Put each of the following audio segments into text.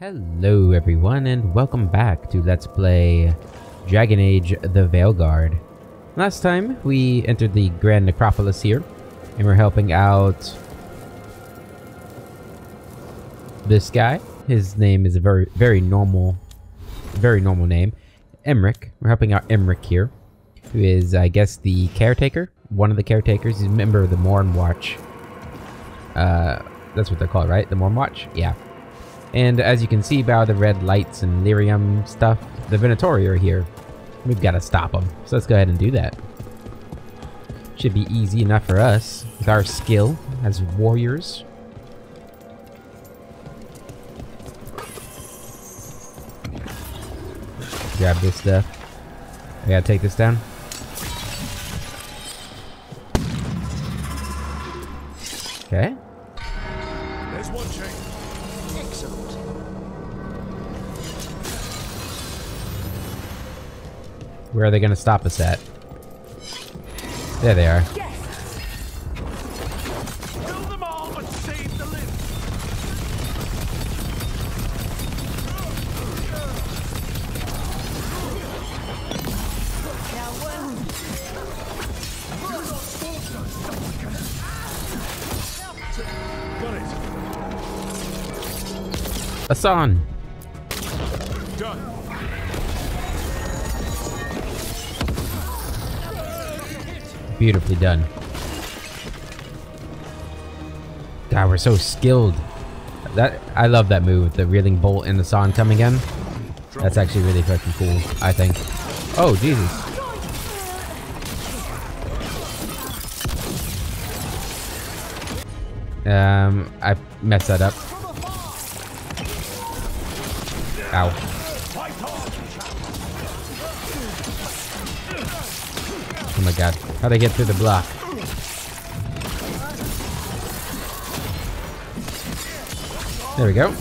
Hello everyone and welcome back to Let's Play Dragon Age the Veilguard. Last time we entered the Grand Necropolis here and we're helping out this guy. His name is a very normal name, Emmerich. We're helping out Emmerich here, who is, I guess, the caretaker, one of the caretakers. He's a member of the Morn Watch. That's what they're called, right? The Morn Watch? Yeah. And as you can see by the red lights and lyrium stuff, the Venatori are here. We've got to stop them. So let's go ahead and do that. Should be easy enough for us with our skill as warriors. Grab this stuff. I gotta take this down. Okay. There's one chain. Excellent. Where are they gonna stop us at? There they are. Yes. Kill them all, but save the limbs. Got it. Hassan! Done. Beautifully done. God, we're so skilled. I love that move, the reeling bolt and the Hassan coming in. That's actually really fucking cool, I think. Oh, Jesus. I messed that up. Ow. Oh my god. How'd I get through the block? There we go.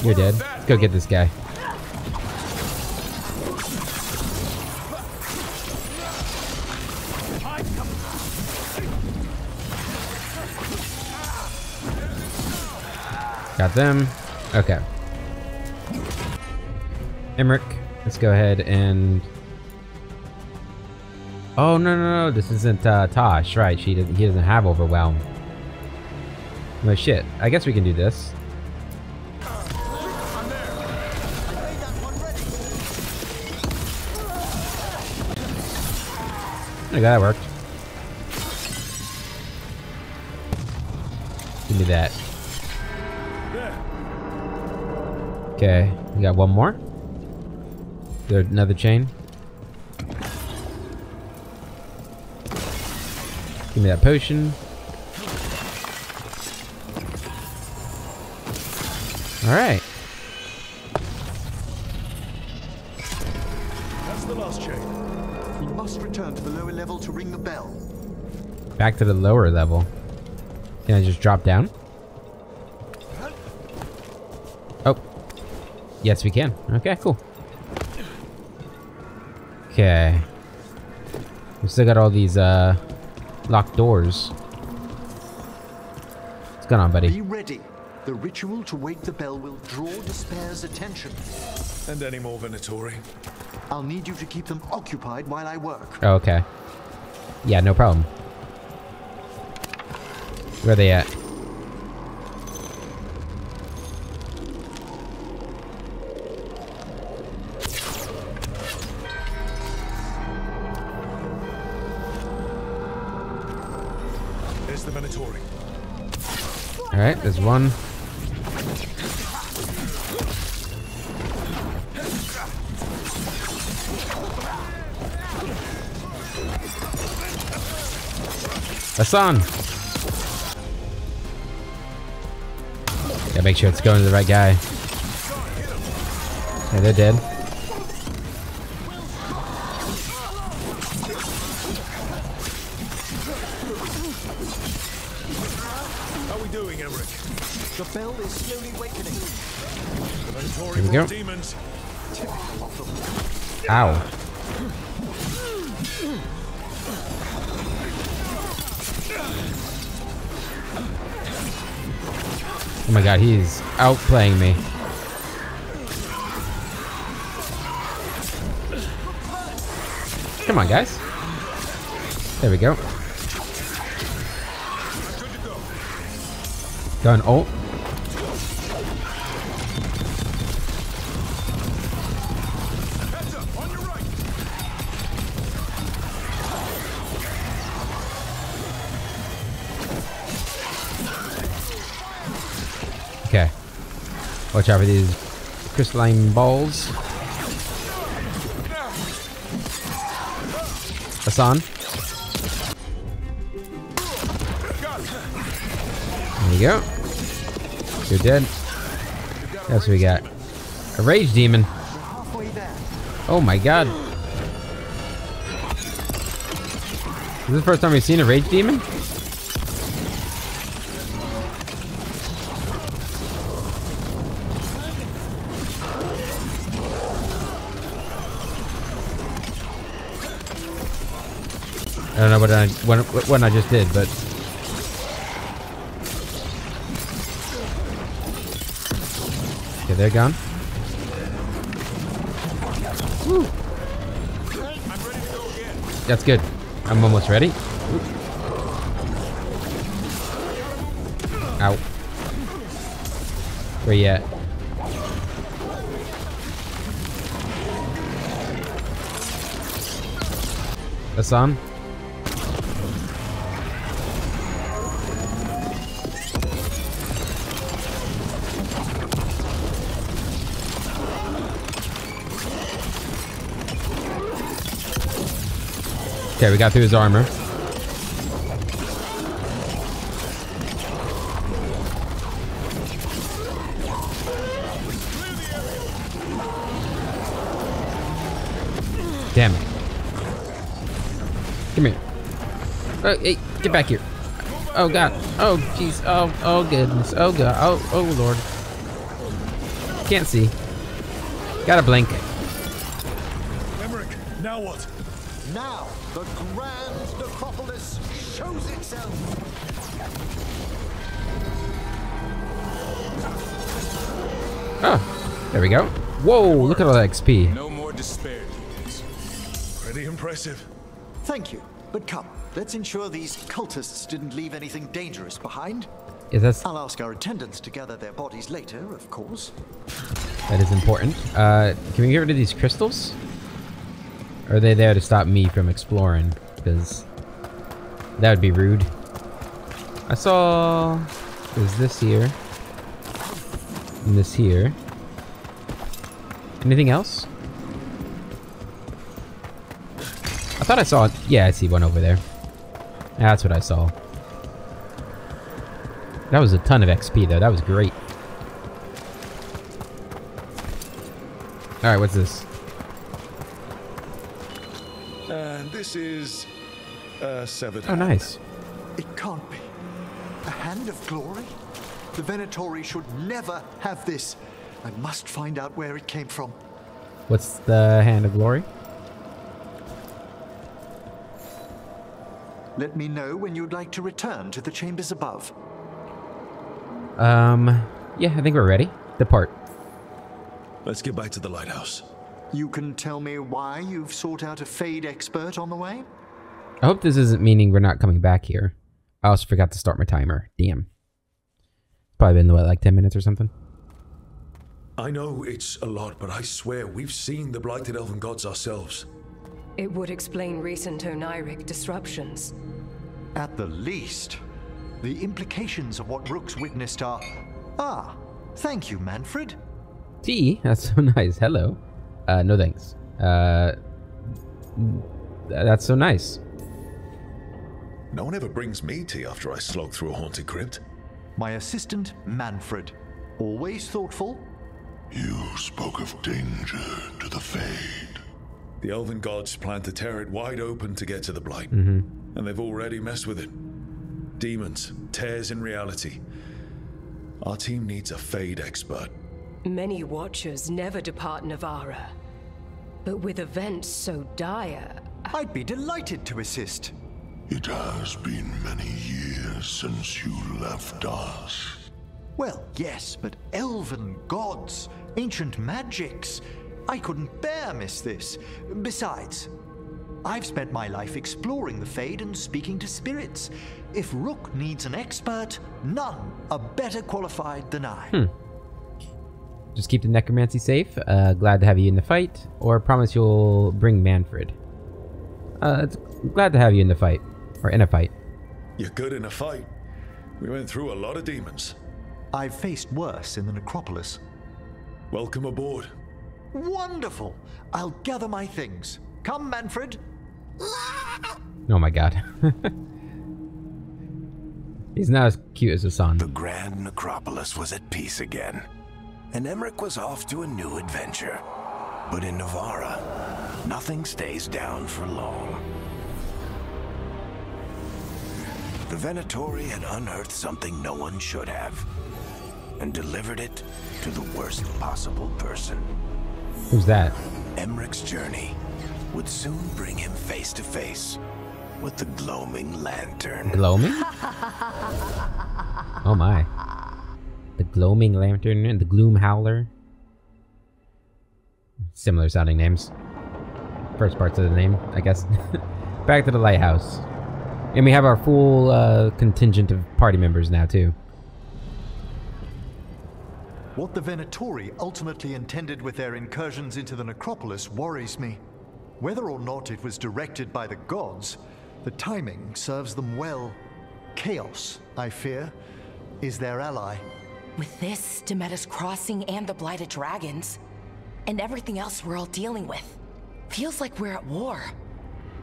You're dead. Go get this guy. Got them. Okay. Emmerich, let's go ahead and... Oh, no, this isn't Tosh, right? He doesn't have Overwhelm. No shit. I guess we can do this. Okay, that worked. Give me that. Okay, we got one more. There's another chain. Give me that potion. Alright. That's the last chain. We must return to the lower level to ring the bell. Back to the lower level. Can I just drop down? Oh. Yes, we can. Okay, cool. Okay. We still got all these, locked doors. What's going on, buddy? Be ready. The ritual to wake the bell will draw Despair's attention. And any more Venatori? I'll need you to keep them occupied while I work. Oh, okay. Yeah, no problem. Where are they at? There's the Venatori. Alright, there's one. Hassan! Gotta make sure it's going to the right guy. Yeah, they're dead. How are we doing, Emmerich? The bell is slowly wakening. The Venatori Here we go. brought demons. Typical of them. Ow. Oh my god, he's outplaying me. Come on, guys. There we go. Gun ult. Heads up, on your right. Okay. Watch out for these crystalline balls. Hassan. There you go. You're dead. What else we got? A rage demon. Oh my god. Is this the first time we've seen a rage demon? I don't know what I just did, but okay, they're gone. Woo. That's good. I'm almost ready. Ow. Where you at? Hassan? Okay, we got through his armor. Damn it. Come here. Oh, hey, get back here. Oh god. Oh jeez. Oh goodness. Oh god. Oh lord. Can't see. Gotta blink. Emmerich, now what? Now, the grand necropolis shows itself. Oh, there we go. Whoa, look at all that XP. No more despair, dudes. Pretty impressive. Thank you, but come, let's ensure these cultists didn't leave anything dangerous behind. Is that I'll ask our attendants to gather their bodies later, of course. that is important? Can we get rid of these crystals? Or are they there to stop me from exploring? Because that would be rude. I saw there's this here. And this here. Anything else? I thought I saw it. Yeah, I see one over there. That's what I saw. That was a ton of XP though. That was great. Alright, what's this? And this is severed. Oh, nice. It can't be. A hand of glory? The Venatori should never have this. I must find out where it came from. What's the hand of glory? Let me know when you'd like to return to the chambers above. Yeah, I think we're ready. Depart. Let's get back to the lighthouse. You can tell me why you've sought out a Fade expert on the way? I hope this isn't meaning we're not coming back here. I also forgot to start my timer. Damn. Probably been, what, like 10 minutes or something? I know it's a lot, but I swear we've seen the blighted elven gods ourselves. It would explain recent Oniric disruptions. At the least. The implications of what Rook's witnessed are... Ah, thank you, Manfred. Tea? That's so nice. Hello. No thanks. That's so nice. No one ever brings me tea after I slog through a haunted crypt. My assistant, Manfred. Always thoughtful. You spoke of danger to the Fade. The elven gods plan to tear it wide open to get to the blight. Mm-hmm. And they've already messed with it. Demons, tears in reality. Our team needs a Fade expert. Many Watchers never depart Navara. But with events so dire... I'd be delighted to assist. It has been many years since you left us. Well, yes, but elven gods, ancient magics. I couldn't bear miss this. Besides, I've spent my life exploring the Fade and speaking to spirits. If Rook needs an expert, none are better qualified than I. Just keep the necromancy safe. Glad to have you in the fight. Or promise you'll bring Manfred. It's glad to have you in the fight. Or in a fight. You're good in a fight. We went through a lot of demons. I've faced worse in the necropolis. Welcome aboard. Wonderful! I'll gather my things. Come, Manfred. Oh my god. He's not as cute as Hassan. The Grand Necropolis was at peace again, and Emmerich was off to a new adventure. But in Navarra, nothing stays down for long. The Venatori had unearthed something no one should have, and delivered it to the worst possible person. Who's that? Emmerich's journey would soon bring him face to face with the Gloaming Lantern. Gloaming? Oh my. The Gloaming Lantern and the Gloom Howler. Similar sounding names. First parts of the name, I guess. Back to the lighthouse. And we have our full contingent of party members now, too. What the Venatori ultimately intended with their incursions into the necropolis worries me. Whether or not it was directed by the gods, the timing serves them well. Chaos, I fear, is their ally. With this, Demeter's Crossing and the Blighted Dragons, and everything else we're all dealing with, feels like we're at war.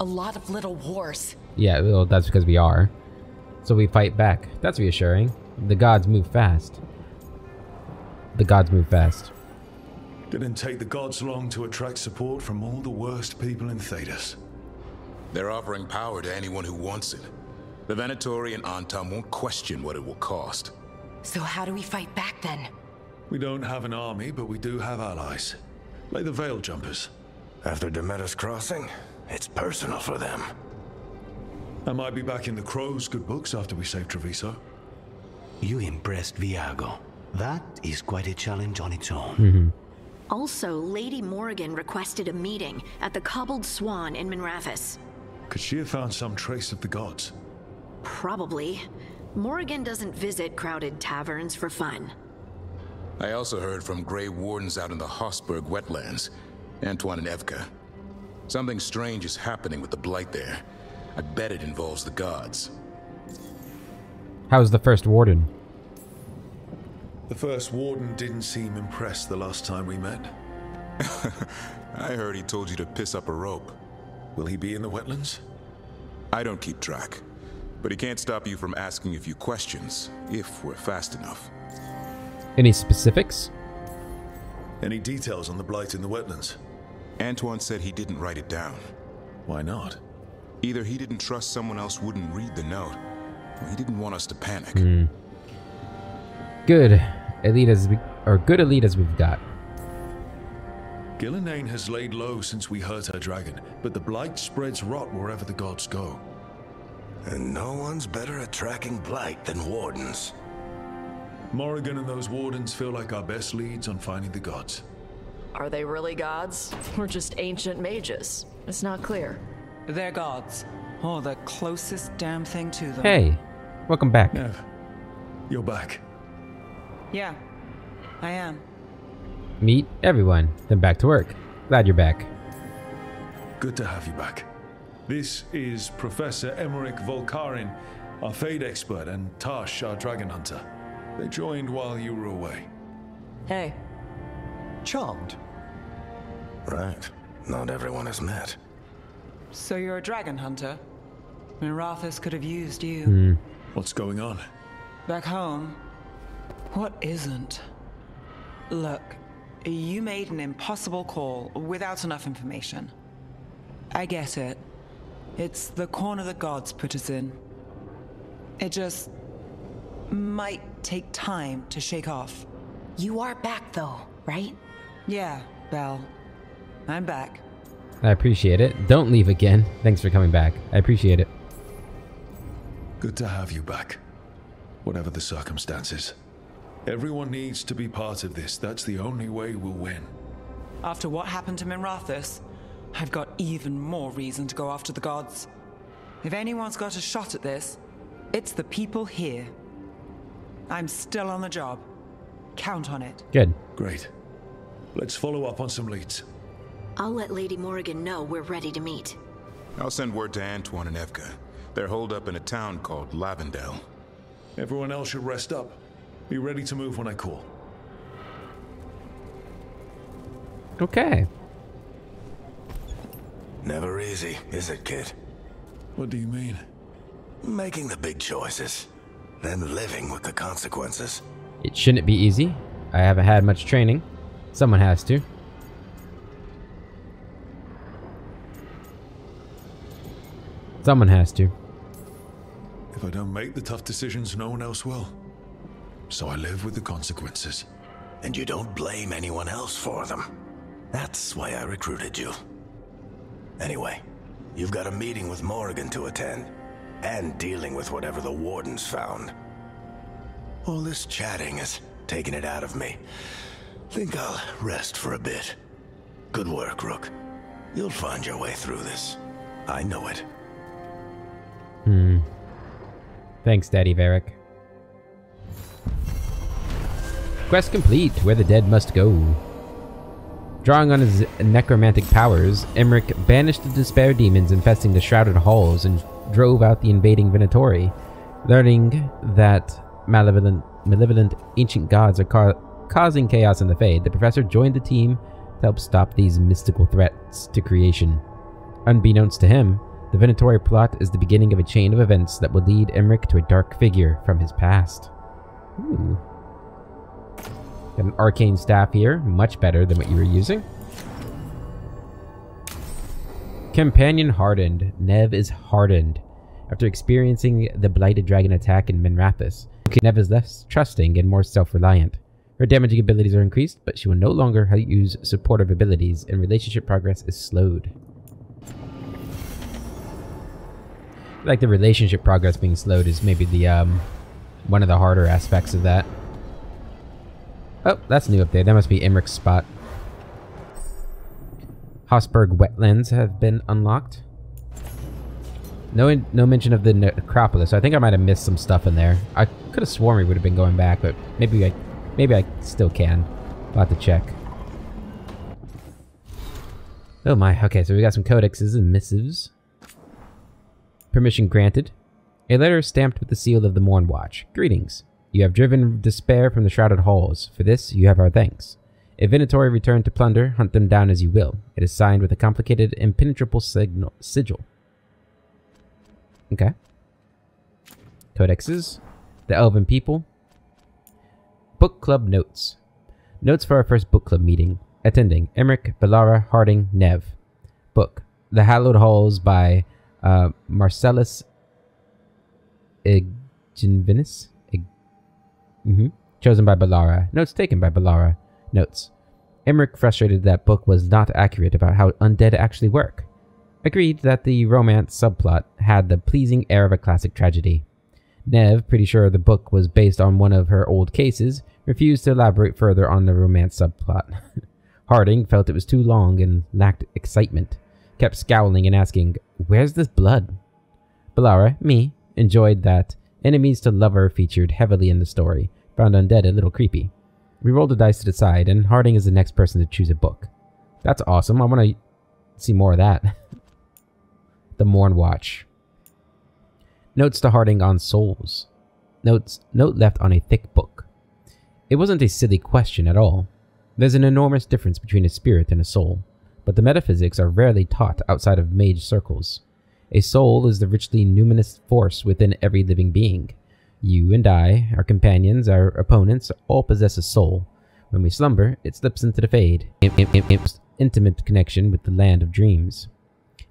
A lot of little wars. Yeah, well, that's because we are. So we fight back. That's reassuring. The gods move fast. The gods move fast. Didn't take the gods long to attract support from all the worst people in Thedas. They're offering power to anyone who wants it. The Venatori and Antam won't question what it will cost. So how do we fight back then? We don't have an army, but we do have allies. Like the Veil Jumpers. After Demeter's Crossing, it's personal for them. I might be back in the Crow's good books after we save Treviso. You impressed Viago. That is quite a challenge on its own. Also, Lady Morrigan requested a meeting at the Cobbled Swan in Minrathous. Could she have found some trace of the gods? Probably. Morrigan doesn't visit crowded taverns for fun. I also heard from Grey Wardens out in the Hossberg wetlands, Antoine and Evka. Something strange is happening with the Blight there. I bet it involves the gods. How's the first warden? The first warden didn't seem impressed the last time we met. I heard he told you to piss up a rope. Will he be in the wetlands? I don't keep track, but he can't stop you from asking a few questions, if we're fast enough. Any specifics? Any details on the blight in the wetlands? Antoine said he didn't write it down. Why not? Either he didn't trust someone else wouldn't read the note, or he didn't want us to panic. Good elite as we've got. Gillenane has laid low since we hurt her dragon, but the blight spreads rot wherever the gods go. And no one's better at tracking blight than wardens. Morrigan and those wardens feel like our best leads on finding the gods. Are they really gods? Or just ancient mages? It's not clear. They're gods. Or the closest damn thing to them. Hey, welcome back. Nev, you're back. Yeah, I am. Meet everyone, then back to work. Glad you're back. Good to have you back. This is Professor Emmerich Volkarin, our Fade expert, and Tash, our dragon hunter. They joined while you were away. Hey. Charmed. Right. Not everyone has met. So you're a dragon hunter? Minrathous could have used you. What's going on? Back home, what isn't? Look, you made an impossible call without enough information. I get it. It's the corner the gods put us in. It just might take time to shake off. You are back though, right? Yeah, Belle. I'm back. I appreciate it. Don't leave again. Thanks for coming back. I appreciate it. Good to have you back. Whatever the circumstances. Everyone needs to be part of this. That's the only way we'll win. After what happened to Minrathous, I've got even more reason to go after the gods. If anyone's got a shot at this, it's the people here. I'm still on the job. Count on it. Good. Great. Let's follow up on some leads. I'll let Lady Morrigan know we're ready to meet. I'll send word to Antoine and Evka. They're holed up in a town called Lavendel. Everyone else should rest up. Be ready to move when I call. Okay. Never easy, is it, kid? What do you mean? Making the big choices, then living with the consequences. It shouldn't be easy. I haven't had much training. Someone has to. Someone has to. If I don't make the tough decisions, no one else will. So I live with the consequences. And you don't blame anyone else for them. That's why I recruited you. Anyway, you've got a meeting with Morrigan to attend, and dealing with whatever the Wardens found. All this chatting is taking it out of me. Think I'll rest for a bit. Good work, Rook. You'll find your way through this. I know it. Thanks, Daddy Varric. Quest complete. Where the dead must go. Drawing on his necromantic powers, Emmerich banished the despair demons infesting the shrouded halls and drove out the invading Venatori. Learning that malevolent ancient gods are causing chaos in the Fade, the professor joined the team to help stop these mystical threats to creation. Unbeknownst to him, the Venatori plot is the beginning of a chain of events that will lead Emmerich to a dark figure from his past. Ooh. Got an arcane staff here, much better than what you were using. Companion hardened. Nev is hardened. After experiencing the Blighted Dragon attack in Minrathous, Nev is less trusting and more self-reliant. Her damaging abilities are increased, but she will no longer use supportive abilities, and relationship progress is slowed. Like the relationship progress being slowed is maybe the one of the harder aspects of that. Oh, that's new up there. That must be Emmerich's spot. Hossberg wetlands have been unlocked. No mention of the necropolis. I think I might have missed some stuff in there. I could have sworn we would have been going back, but maybe I still can. I'll have to check. Oh my. Okay, so we got some codexes and missives. Permission granted. A letter stamped with the seal of the Mornwatch. Greetings. You have driven despair from the shrouded halls. For this, you have our thanks. If Venatori return to plunder, hunt them down as you will. It is signed with a complicated, impenetrable sigil. Okay. Codexes. The Elven People. Book Club Notes. Notes for our first book club meeting. Attending. Emmerich, Bellara, Harding, Nev. Book. The Hallowed Halls by Marcellus Igvinus. Chosen by Bellara. Notes taken by Bellara. Notes. Emmerich frustrated that book was not accurate about how undead actually work. Agreed that the romance subplot had the pleasing air of a classic tragedy. Nev, pretty sure the book was based on one of her old cases, refused to elaborate further on the romance subplot. Harding felt it was too long and lacked excitement, kept scowling and asking, "Where's this blood?" Bellara, me, enjoyed that enemies to lover featured heavily in the story, found undead a little creepy. We rolled the dice to decide, and Harding is the next person to choose a book. That's awesome. I want to see more of that. The Mornwatch. Notes to Harding on souls. Note left on a thick book. It wasn't a silly question at all. There's an enormous difference between a spirit and a soul, but the metaphysics are rarely taught outside of mage circles. A soul is the richly numinous force within every living being. You and I, our companions, our opponents, all possess a soul. When we slumber, it slips into the Fade, intimate connection with the land of dreams.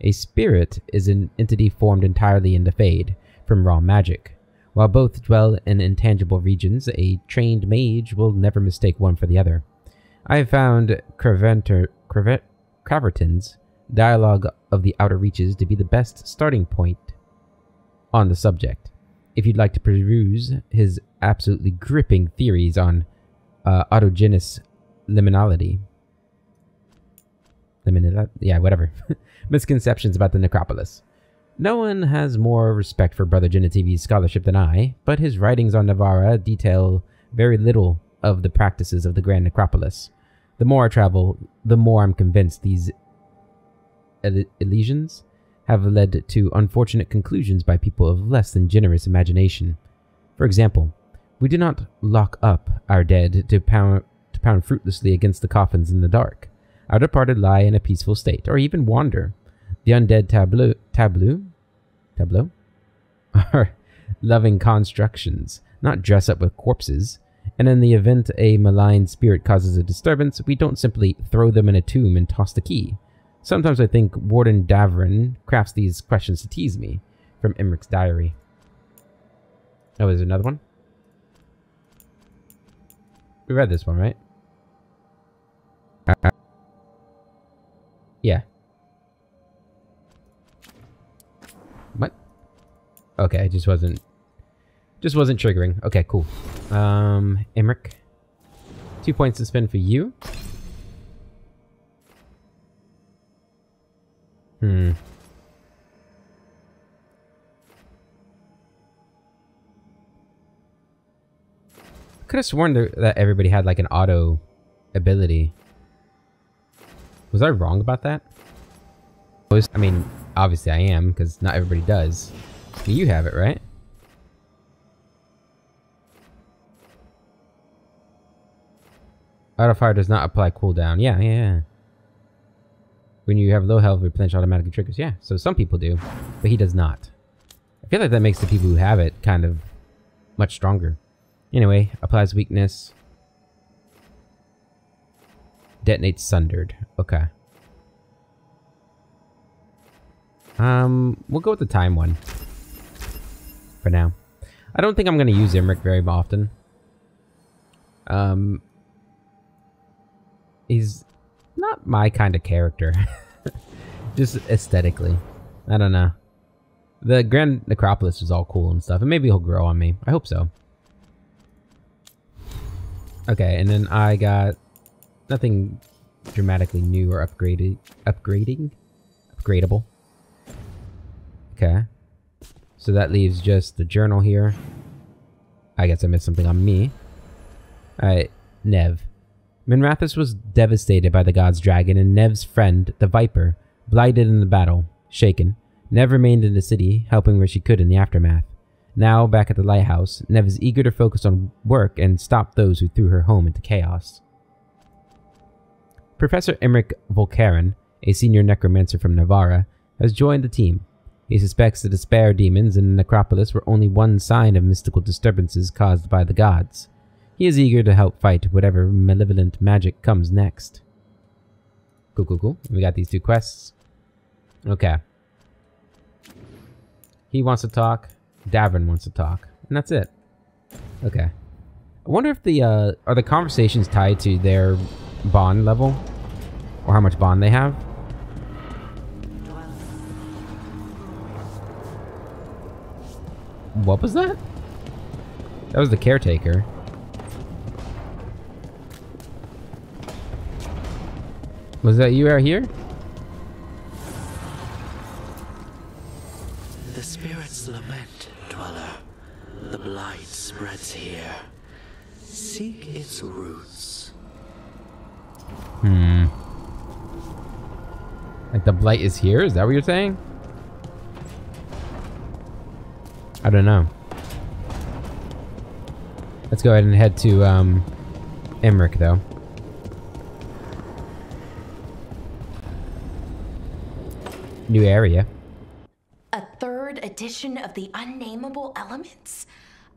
A spirit is an entity formed entirely in the Fade, from raw magic. While both dwell in intangible regions, a trained mage will never mistake one for the other. I have found Craverton's Dialogue of the Outer Reaches to be the best starting point on the subject. If you'd like to peruse his absolutely gripping theories on autogenous liminality. Yeah, whatever. Misconceptions about the necropolis. No one has more respect for Brother Genitivi's scholarship than I, but his writings on Navarra detail very little of the practices of the Grand Necropolis. The more I travel, the more I'm convinced these elisions have led to unfortunate conclusions by people of less than generous imagination. For example, we do not lock up our dead to pound fruitlessly against the coffins in the dark. Our departed lie in a peaceful state, or even wander. The undead tableau are loving constructions, not dress up with corpses. And in the event a malign spirit causes a disturbance, we don't simply throw them in a tomb and toss the key. Sometimes I think Warden Davrin crafts these questions to tease me. From Emmeric's diary. Oh, is there another one? We read this one, right? Yeah. What? Okay, just wasn't triggering. Okay, cool. Emmerich. 2 points to spend for you. Could have sworn that everybody had like an auto ability. Was I wrong about that? I mean, obviously I am, because not everybody does. You have it, right? Auto fire does not apply cooldown. Yeah. When you have low health, replenish automatically triggers. Yeah, so some people do, but he does not. I feel like that makes the people who have it kind of much stronger. Anyway, applies weakness. Detonates sundered. Okay. We'll go with the time one. For now. I don't think I'm going to use Emmerich very often. He's not my kind of character. Just aesthetically. I don't know. The Grand Necropolis is all cool and stuff, and maybe he'll grow on me. I hope so. Okay, and then I got nothing dramatically new or upgradable. Okay. So that leaves just the journal here. I guess I missed something on me. Alright, Nev. Minrathous was devastated by the god's dragon, and Nev's friend, the Viper, blighted in the battle, shaken. Nev remained in the city, helping where she could in the aftermath. Now, back at the lighthouse, Nev is eager to focus on work and stop those who threw her home into chaos. Professor Emmerich Volkaren, a senior necromancer from Navarra, has joined the team. He suspects the despair demons in the necropolis were only one sign of mystical disturbances caused by the gods. He is eager to help fight whatever malevolent magic comes next. Cool. We got these 2 quests. Okay. He wants to talk. Davin wants to talk. And that's it. Okay. I wonder if the, are the conversations tied to their bond level? Or how much bond they have? What was that? That was the caretaker. Was that you out here? The spirits lament, dweller. The blight spreads here. Seek its roots. Like the blight is here? Is that what you're saying? I don't know. Let's go ahead and head to Emmerich though. New area. A 3rd edition of the Unnameable Elements?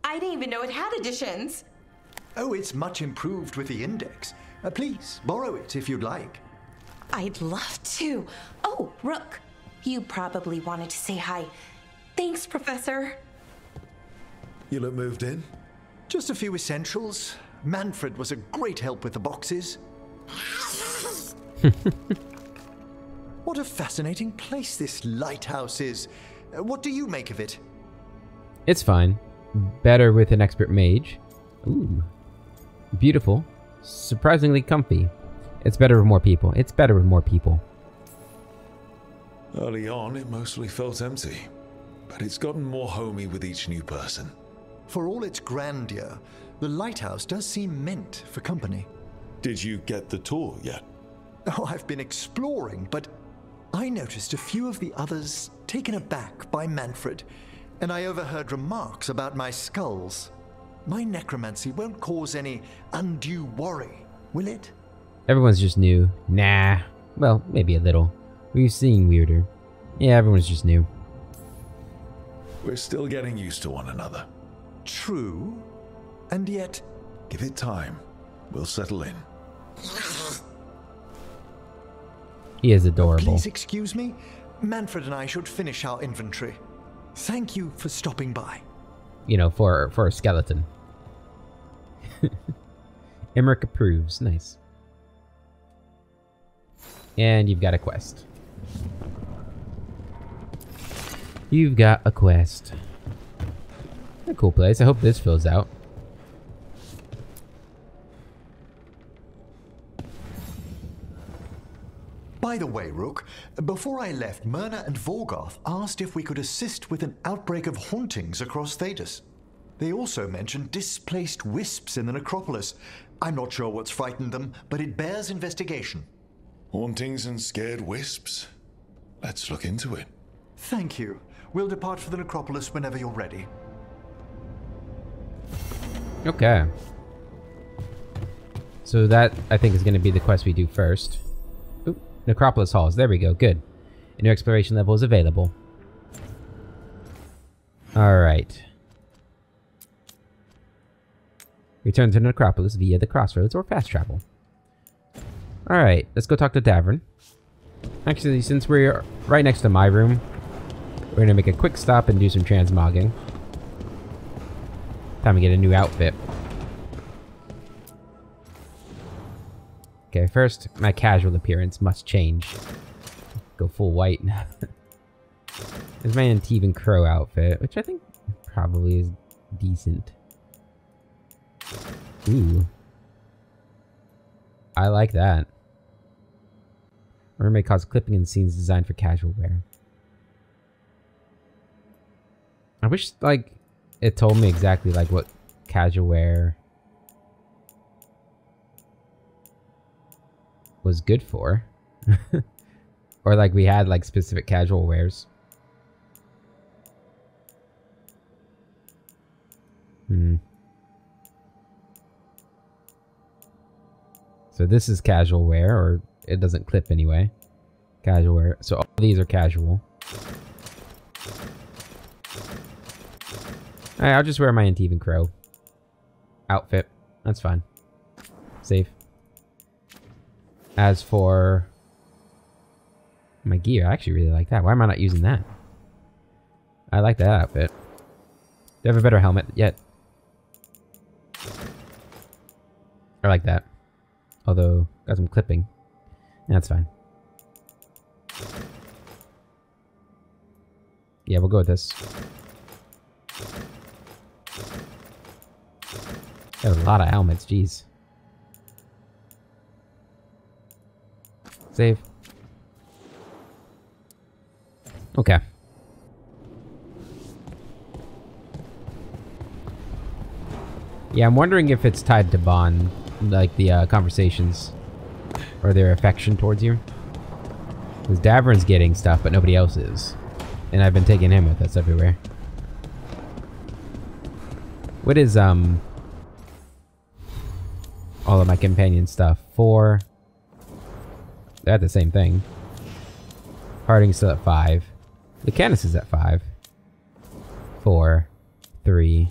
I didn't even know it had editions. Oh, it's much improved with the index. Please, borrow it if you'd like. I'd love to. Oh, Rook, you probably wanted to say hi. Thanks, Professor. You look moved in. Just a few essentials. Manfred was a great help with the boxes. What a fascinating place this lighthouse is. What do you make of it? It's fine. Better with an expert mage. Ooh. Beautiful. Surprisingly comfy. It's better with more people. Early on, it mostly felt empty, but it's gotten more homey with each new person. For all its grandeur, the lighthouse does seem meant for company. Did you get the tour yet? Oh, I've been exploring, but I noticed a few of the others taken aback by Manfred, and I overheard remarks about my skulls. My necromancy won't cause any undue worry, will it? Everyone's just new. Nah. Well, maybe a little. We've seen weirder. Yeah, everyone's just new. We're still getting used to one another. True. And yet... Give it time. We'll settle in. He is adorable. Please excuse me. Manfred and I should finish our inventory. Thank you for stopping by. You know, for a skeleton. Emmerich approves. Nice. And you've got a quest. You've got a quest. A cool place. I hope this fills out. By the way, Rook, before I left, Myrna and Veilguard asked if we could assist with an outbreak of hauntings across Thedas. They also mentioned displaced wisps in the necropolis. I'm not sure what's frightened them, but it bears investigation. Hauntings and scared wisps? Let's look into it. Thank you. We'll depart for the necropolis whenever you're ready. Okay. So that, I think, is going to be the quest we do first. Oop, Necropolis Halls. There we go. Good. A new exploration level is available. Alright. Return to Necropolis via the crossroads or fast travel. Alright, let's go talk to Davern. Actually, since we're right next to my room, we're going to make a quick stop and do some transmogging. Time to get a new outfit. Okay, first, my casual appearance must change. Go full white. There's my Antivan Crow outfit, which I think probably is decent. Ooh. I like that. Or may cause clipping in scenes designed for casual wear. I wish, like, it told me exactly, like, what casual wear was good for. Or, like, we had, like, specific casual wears. So this is casual wear, or it doesn't clip anyway. Casual wear. So all these are casual. Alright, I'll just wear my Antivan Crow outfit. That's fine. Safe. As for my gear, I actually really like that. Why am I not using that? I like that outfit. Do you have a better helmet yet? I like that. Although, got some clipping. That's fine. Yeah, we'll go with this. Got a lot of helmets, jeez. Save. Okay. Yeah, I'm wondering if it's tied to Bond, like the conversations or their affection towards you. Because Davern's getting stuff, but nobody else is. And I've been taking him with us everywhere. What is, all of my companion stuff? 4. They're at the same thing. Harding's still at 5. Lucanus is at 5. 4. 3.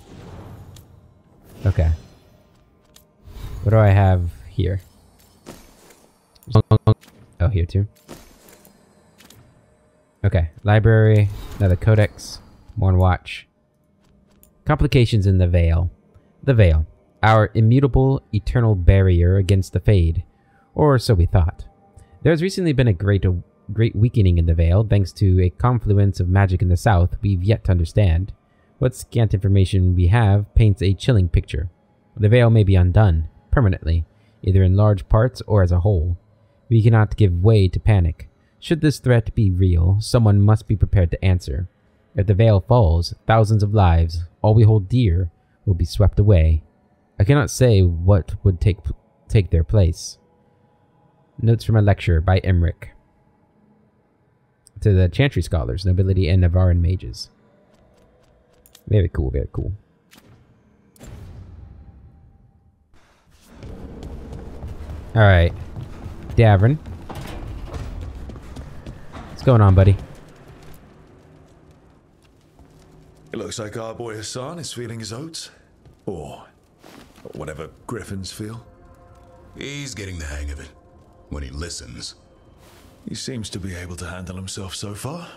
Okay. What do I have here? Oh, here too. Okay. Library. Another codex. Morn Watch. Complications in the Veil. The Veil. Our immutable, eternal barrier against the Fade. Or so we thought. There's recently been a great weakening in the Veil, thanks to a confluence of magic in the south we've yet to understand. What scant information we have paints a chilling picture. The Veil may be undone, permanently, either in large parts or as a whole. We cannot give way to panic. Should this threat be real, someone must be prepared to answer. If the veil falls, thousands of lives, all we hold dear, will be swept away. I cannot say what would take their place. Notes from a lecture by Emmerich. To the Chantry Scholars, Nobility, and Navaran Mages. Very cool, very cool. Alright. Davrin. What's going on, buddy? It looks like our boy Hassan is feeling his oats. Or whatever griffins feel. He's getting the hang of it. When he listens. He seems to be able to handle himself so far.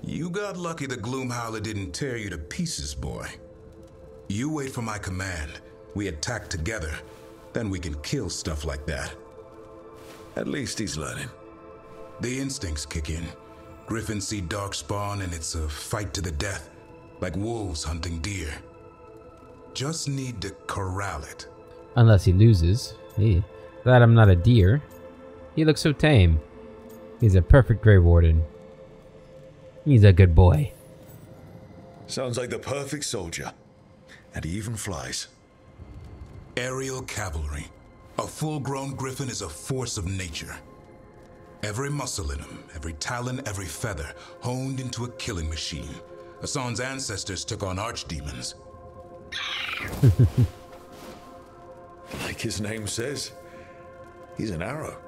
You got lucky the Gloomhowler didn't tear you to pieces, boy. You wait for my command. We attack together. Then we can kill stuff like that. At least he's learning. The instincts kick in. Griffins see darkspawn and it's a fight to the death. Like wolves hunting deer. Just need to corral it. Unless he loses. Hey, glad I'm not a deer. He looks so tame. He's a perfect Grey Warden. He's a good boy. Sounds like the perfect soldier. And he even flies. Aerial cavalry. A full-grown griffin is a force of nature. Every muscle in him, every talon, every feather, honed into a killing machine. Hassan's ancestors took on archdemons. Like his name says, he's an arrow.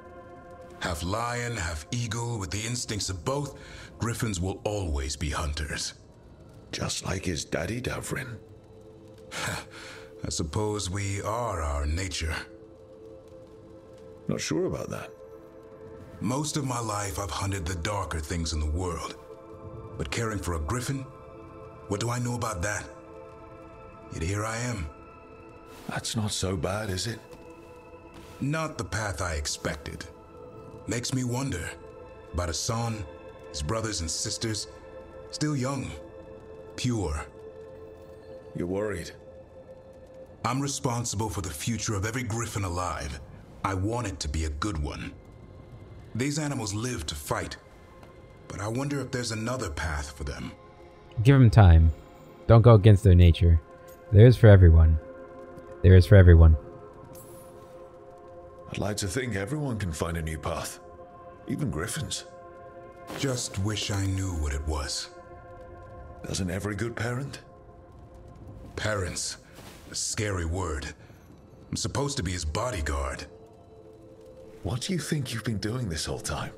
Half lion, half eagle, with the instincts of both, griffins will always be hunters. Just like his daddy, Davrin. I suppose we are our nature. Not sure about that. Most of my life I've hunted the darker things in the world. But caring for a griffin? What do I know about that? Yet here I am. That's not so bad, is it? Not the path I expected. Makes me wonder about Hassan, his brothers and sisters, still young, pure. You're worried? I'm responsible for the future of every griffin alive. I want it to be a good one. These animals live to fight, but I wonder if there's another path for them. Give them time. Don't go against their nature. There is for everyone. There is for everyone. I'd like to think everyone can find a new path. Even griffins. Just wish I knew what it was. Doesn't every good parent? Parents. A scary word. I'm supposed to be his bodyguard. What do you think you've been doing this whole time?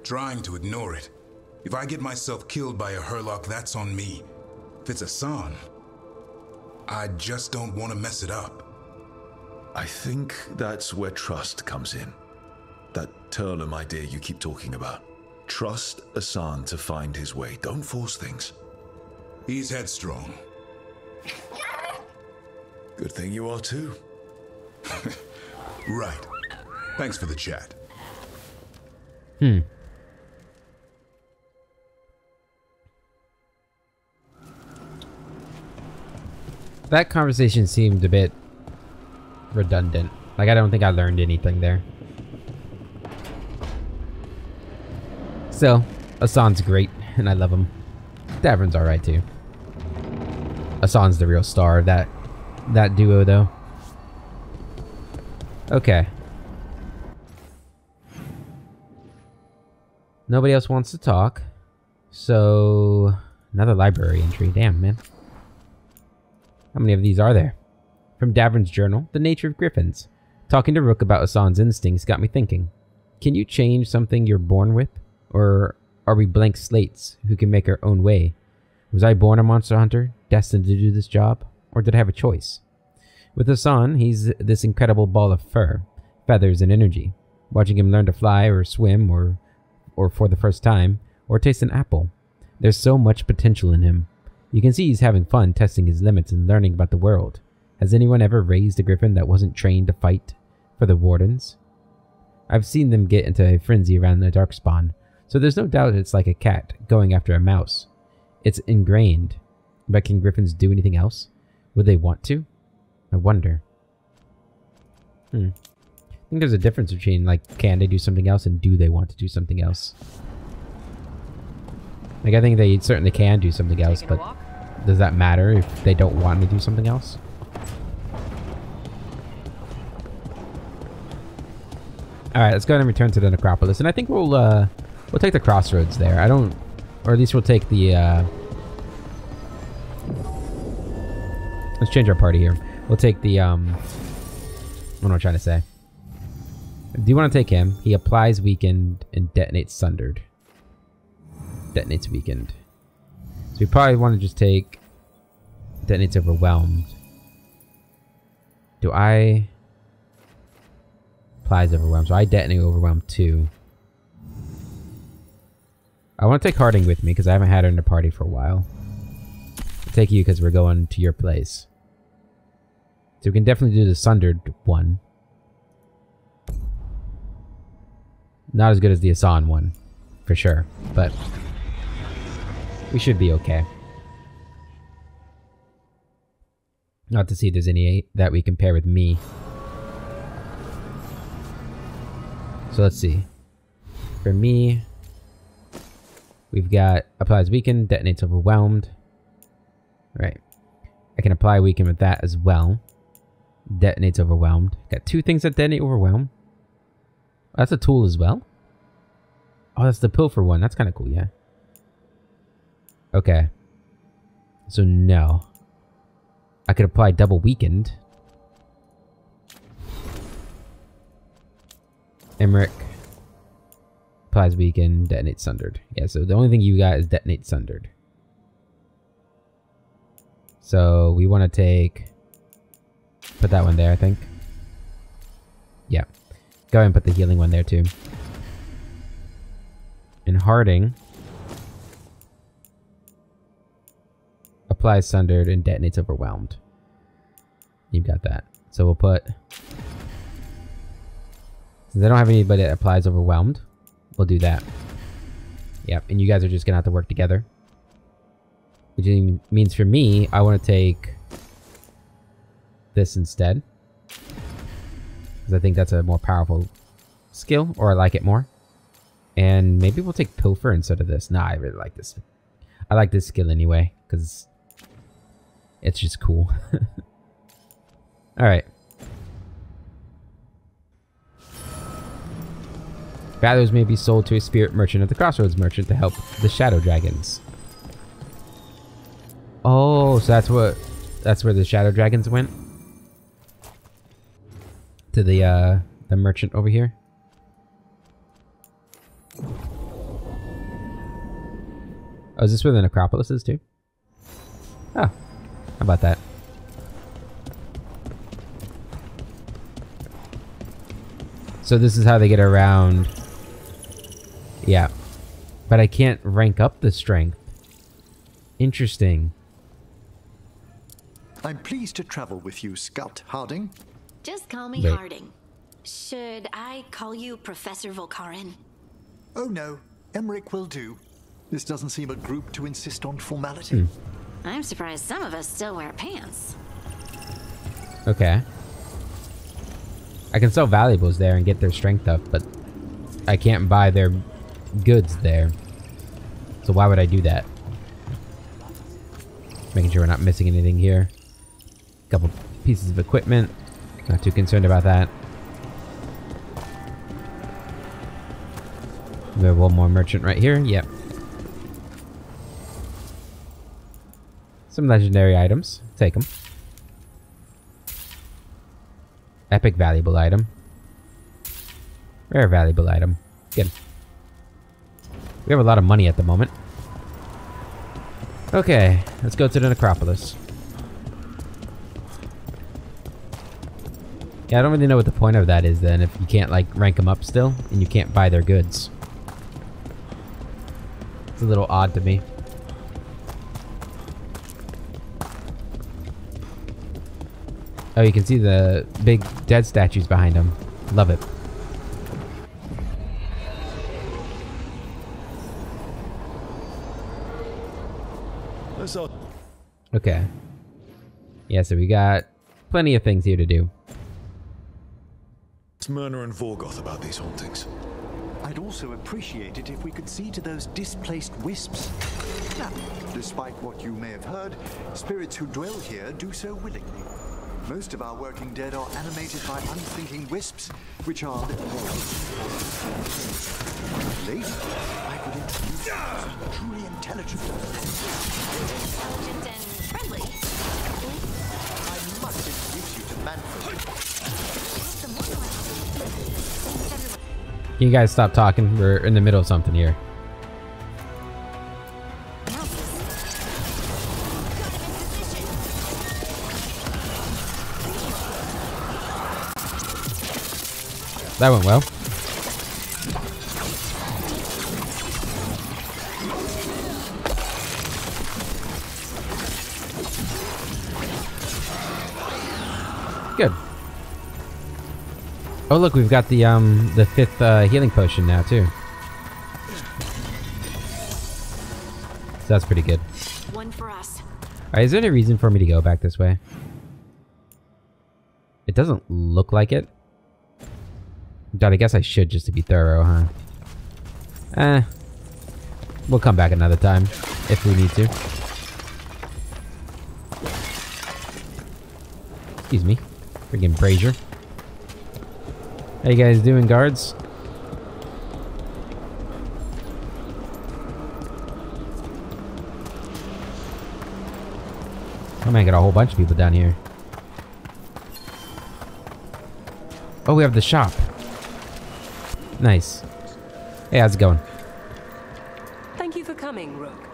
Trying to ignore it. If I get myself killed by a Hurlock, that's on me. If it's Hassan, I just don't want to mess it up. I think that's where trust comes in. That Turlum idea you keep talking about. Trust Hassan to find his way. Don't force things. He's headstrong. Good thing you are too. Right. Thanks for the chat. That conversation seemed a bit redundant. Like, I don't think I learned anything there. Still, Hassan's great, and I love him. Davrin's alright too. Hassan's the real star of that duo, though. Okay. Nobody else wants to talk. So, another library entry. Damn, man. How many of these are there? From Davrin's journal, The Nature of Griffins. Talking to Rook about Hassan's instincts got me thinking. Can you change something you're born with? Or are we blank slates who can make our own way? Was I born a monster hunter, destined to do this job? Or did I have a choice? With Hassan, he's this incredible ball of fur, feathers, and energy. Watching him learn to fly or swim or for the first time, or taste an apple. There's so much potential in him. You can see he's having fun testing his limits and learning about the world. Has anyone ever raised a griffin that wasn't trained to fight for the Wardens? I've seen them get into a frenzy around the Darkspawn, so there's no doubt it's like a cat going after a mouse. It's ingrained. But can griffins do anything else? Would they want to? I wonder. think there's a difference between, like, can they do something else and do they want to do something else? Like, I think they certainly can do something else, but does that matter if they don't want to do something else? Alright, let's go ahead and return to the necropolis. And I think we'll take the crossroads there. I don't... Or at least we'll take the, let's change our party here. We'll take the, what am I trying to say? Do you want to take him? He applies weakened and detonates sundered. Detonates weakened. So we probably want to just take detonates overwhelmed. Do I... Applies overwhelmed. So I detonate overwhelmed too. I want to take Harding with me because I haven't had her in the party for a while. I'll take you because we're going to your place. So we can definitely do the sundered one. Not as good as the Asan one, for sure, but we should be okay. Not to see if there's any that we compare with me. So let's see. For me, we've got applies weakened, detonates overwhelmed. Right. I can apply weaken with that as well. Detonates overwhelmed. Got two things that detonate overwhelmed. Oh, that's a tool as well. Oh, that's the pilfer one. That's kind of cool, yeah. Okay. So no. I could apply double weakened. Emmerich applies weakened, detonates sundered. Yeah, so the only thing you got is detonate sundered. So we want to take... Put that one there, I think. Yeah. Go ahead and put the healing one there, too. And Harding applies sundered and detonates overwhelmed. You've got that. So we'll put... Since I don't have anybody that applies overwhelmed, we'll do that. Yep, and you guys are just going to have to work together. Which means for me, I want to take this instead. Because I think that's a more powerful skill, or I like it more. And maybe we'll take Pilfer instead of this. Nah, I really like this. I like this skill anyway, because it's just cool. Alright. Values may be sold to a spirit merchant at the crossroads merchant to help the shadow dragons. Oh, so that's where the shadow dragons went? To the merchant over here? Oh, is this where the necropolis is too? Oh, how about that? So this is how they get around. Yeah. But I can't rank up the strength. Interesting. I'm pleased to travel with you, Scout Harding. Just call me Wait. Harding. Should I call you Professor Veilguard? Oh no, Emmerich will do. This doesn't seem a group to insist on formality. I'm surprised some of us still wear pants. Okay. I can sell valuables there and get their strength up, but I can't buy their goods there. So why would I do that? Making sure we're not missing anything here. Couple pieces of equipment. Not too concerned about that. We have one more merchant right here. Yep. Some legendary items. Take them. Epic valuable item. Rare valuable item. Good. We have a lot of money at the moment. Okay, let's go to the necropolis. Yeah, I don't really know what the point of that is then if you can't like rank them up still and you can't buy their goods. It's a little odd to me. Oh, you can see the big dead statues behind them. Love it. Okay. Yeah, so we got plenty of things here to do. Myrna and Vorgoth about these hauntings. I'd also appreciate it if we could see to those displaced wisps. Now, despite what you may have heard, spirits who dwell here do so willingly. Most of our working dead are animated by unthinking wisps, which are little more. Later, I could introduce you to some truly intelligent. Intelligent and friendly. I must introduce you to Manfred. Can you guys stop talking? We're in the middle of something here. That went well. Good. Oh look, we've got the 5th healing potion now too. So that's pretty good. One for us. Alright, is there any reason for me to go back this way? It doesn't look like it. God, I guess I should just to be thorough, huh? We'll come back another time if we need to. Excuse me. Friggin' brazier. How you guys doing, guards? Oh man, got a whole bunch of people down here. Oh, we have the shop. Nice. Hey, how's it going? Thank you for coming, Rook.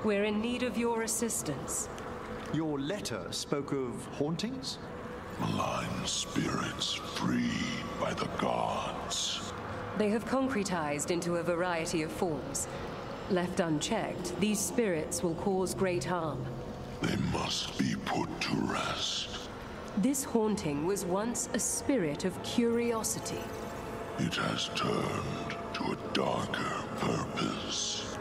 We're in need of your assistance. Your letter spoke of hauntings? Malign spirits freed by the gods. They have concretized into a variety of forms. Left unchecked, these spirits will cause great harm. They must be put to rest. This haunting was once a spirit of curiosity. It has turned to a darker purpose.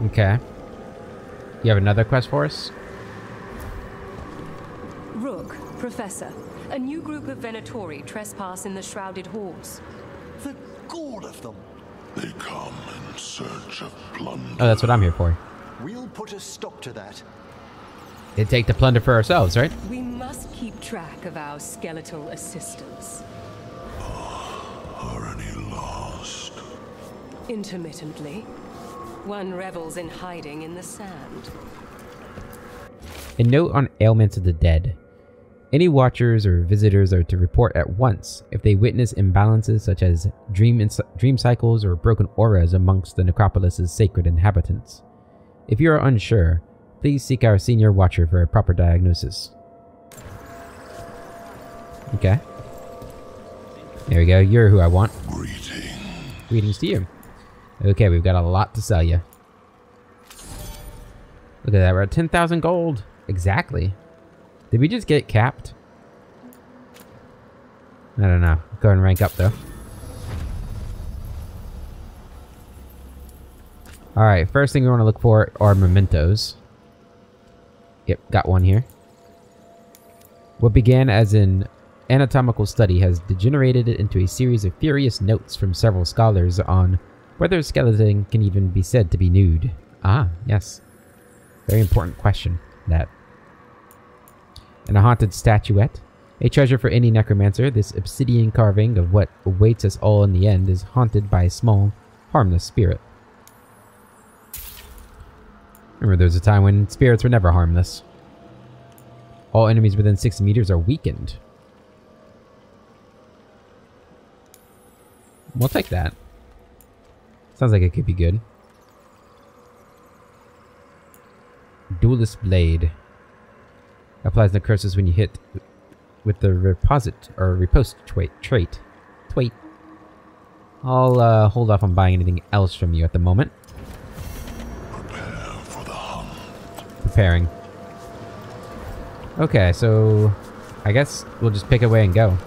Okay. You have another quest for us? Rook, Professor, a new group of Venatori trespass in the Shrouded Halls. The gall of them! They come in search of plunder. Oh, that's what I'm here for. We'll put a stop to that. They take the plunder for ourselves, right? We must keep track of our skeletal assistants. Are any lost? Intermittently. One revels in hiding in the sand. A note on ailments of the dead. Any watchers or visitors are to report at once if they witness imbalances such as dream cycles or broken auras amongst the necropolis's sacred inhabitants. If you are unsure, please seek our senior watcher for a proper diagnosis. Okay. There we go. You're who I want. Greetings to you. Okay, we've got a lot to sell you. Look at that. We're at 10,000 gold. Exactly. Did we just get capped? I don't know. Go and rank up though. Alright, first thing we want to look for are mementos. Yep, got one here. What began as an anatomical study has degenerated into a series of furious notes from several scholars on whether a skeleton can even be said to be nude. Ah, yes. Very important question, that. And a haunted statuette. A treasure for any necromancer, this obsidian carving of what awaits us all in the end is haunted by a small, harmless spirit. Remember, there was a time when spirits were never harmless. All enemies within 60 meters are weakened. We'll take that. Sounds like it could be good. Duelist Blade. Applies necrosis when you hit with the riposte trait. I'll hold off on buying anything else from you at the moment. Prepare for the hunt. Preparing. Okay, so I guess we'll just pick a way and go.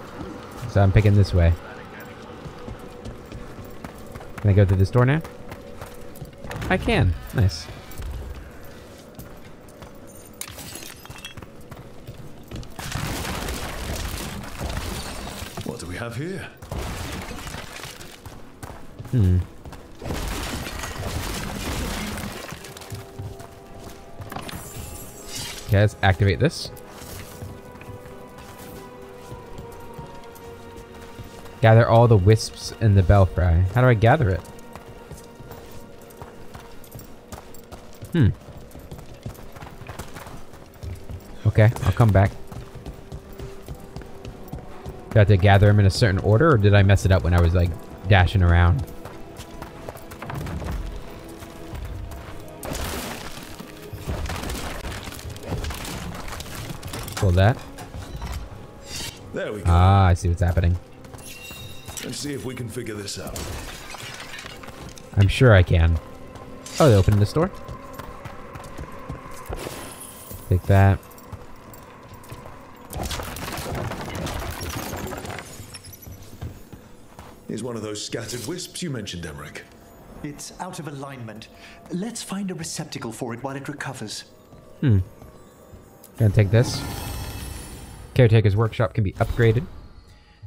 So I'm picking this way. Can I go through this door now? I can. Nice. What do we have here? Okay, let's activate this. Gather all the wisps in the belfry. How do I gather it? Okay, I'll come back. Do I have to gather them in a certain order, or did I mess it up when I was, like, dashing around? Pull that. There we go. Ah, I see what's happening. Let's see if we can figure this out. I'm sure I can. Oh, they opened the store? Take that. Here's one of those scattered wisps you mentioned, Emmerich. It's out of alignment. Let's find a receptacle for it while it recovers. Gonna take this. Caretaker's workshop can be upgraded.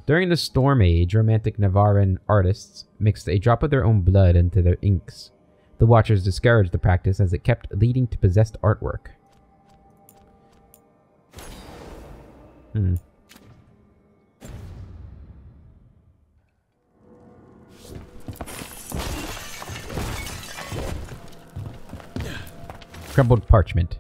During the Storm Age, romantic Navarran artists mixed a drop of their own blood into their inks. The Watchers discouraged the practice as it kept leading to possessed artwork. Crumbled parchment.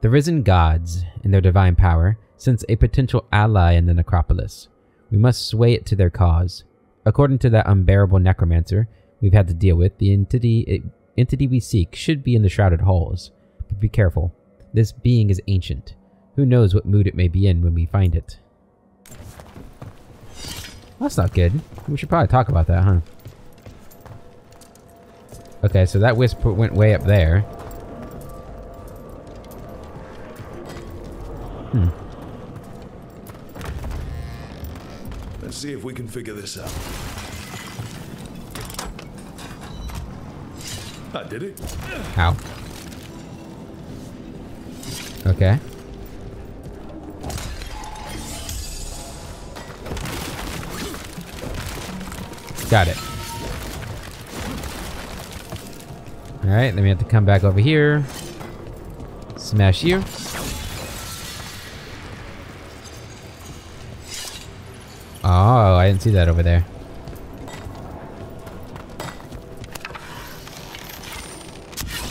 The risen gods, in their divine power, sense a potential ally in the necropolis. We must sway it to their cause. According to that unbearable necromancer we've had to deal with, the entity we seek should be in the shrouded halls. But be careful. This being is ancient. Who knows what mood it may be in when we find it. That's not good. We should probably talk about that, huh? Okay, so that wisp went way up there. Let's see if we can figure this out. I did it. Ow. Okay. Got it. Alright, then we have to come back over here. Smash you. Oh, I didn't see that over there.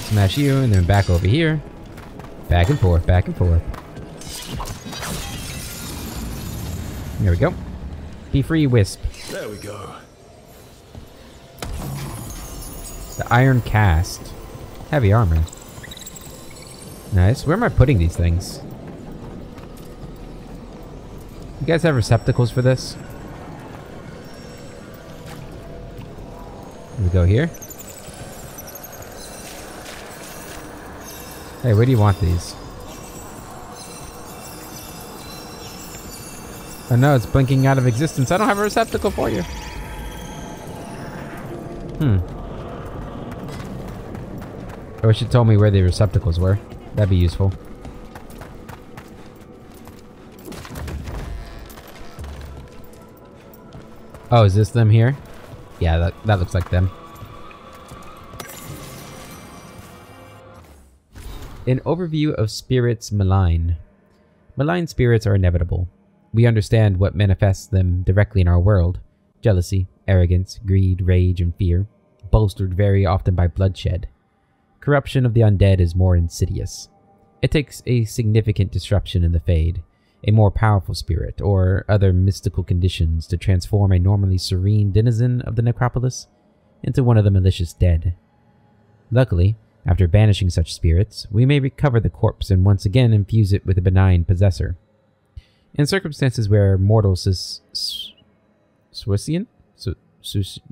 Smash you, and then back over here. Back and forth, back and forth. There we go. Be free, Wisp. There we go. The Iron Cast. Heavy armor. Nice. Where am I putting these things? You guys have receptacles for this? We go here. Hey, where do you want these? Oh no, it's blinking out of existence. I don't have a receptacle for you. I wish you told me where the receptacles were. That'd be useful. Oh, is this them here? Yeah, that looks like them. An overview of spirits malign. Malign spirits are inevitable. We understand what manifests them directly in our world. Jealousy, arrogance, greed, rage, and fear, bolstered very often by bloodshed. Corruption of the undead is more insidious. It takes a significant disruption in the Fade, a more powerful spirit, or other mystical conditions to transform a normally serene denizen of the necropolis into one of the malicious dead. Luckily, after banishing such spirits, we may recover the corpse and once again infuse it with a benign possessor. In circumstances where mortal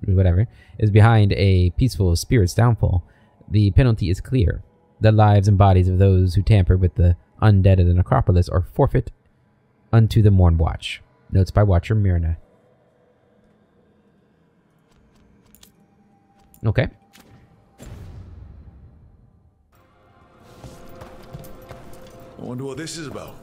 whatever is behind a peaceful spirit's downfall, the penalty is clear. The lives and bodies of those who tamper with the undead of the necropolis are forfeit unto the Morn Watch. Notes by Watcher Myrna. Okay. I wonder what this is about.